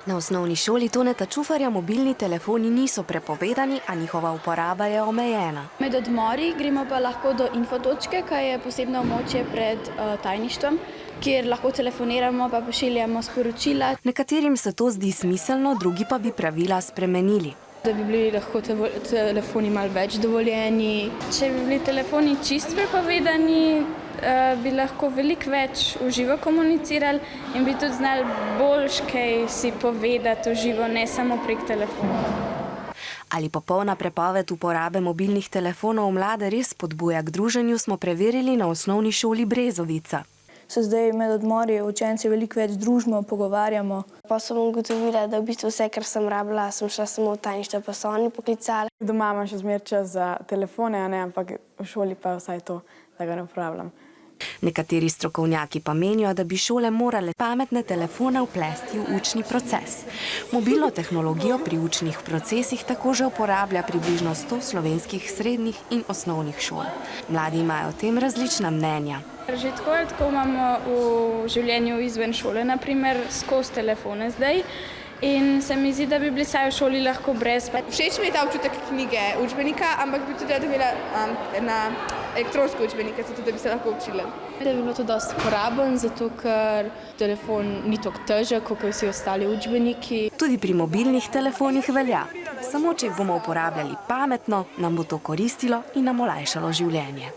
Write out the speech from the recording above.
Na osnovni šoli Toneta Čufarja mobilni telefoni niso prepovedani, a njihova uporaba je omejena. Med odmori gremo pa lahko do infotočke, ki je posebno območje pred tajništvom, kjer lahko telefoniramo pa pošiljamo sporočila. Nekaterim se to zdi smiselno, drugi pa bi pravila spremenili. Da bi bili lahko telefoni malo več dovoljeni. Če bi bili telefoni čisto prepovedani, bi lahko veliko več v živo komunicirali in bi tudi znali boljš kaj si povedati v živo, ne samo prek telefona. Ali popolna prepoved uporabe mobilnih telefonov mlade res spodbuja k druženju, smo preverili na osnovni šoli Brezovica. Se zdaj med odmori učenci veliko več družimo, pogovarjamo. Pa sem ugotovila, da v bistvu vse, kar sem rabila, sem šla samo v tajništvo, pa so oni poklicali. Doma imam še zmeraj čas za telefone, ampak v šoli pa vsaj to, da ga ne uporabljam. Nekateri strokovnjaki pa menijo, da bi šole morale pametne telefone vplesti v učni proces. Mobilno tehnologijo pri učnih procesih tako že uporablja približno 100 slovenskih srednjih in osnovnih šol. Mladi imajo o tem različna mnenja. Že tako imamo v življenju izven šole, naprimer skozi telefone zdaj. In se mi zdi, da bi bili vsaj v šoli lahko brez. Všeč mi je ta občutek knjige, učbenika, ampak bi tudi rada imela na elektronske učbenike, zato da bi se lahko učila. Da bi bilo to dosti uporaben, zato ker telefon ni tako težek, kot vsi ostali učbeniki. Tudi pri mobilnih telefonih velja. Samo če jih bomo uporabljali pametno, nam bo to koristilo in nam olajšalo življenje.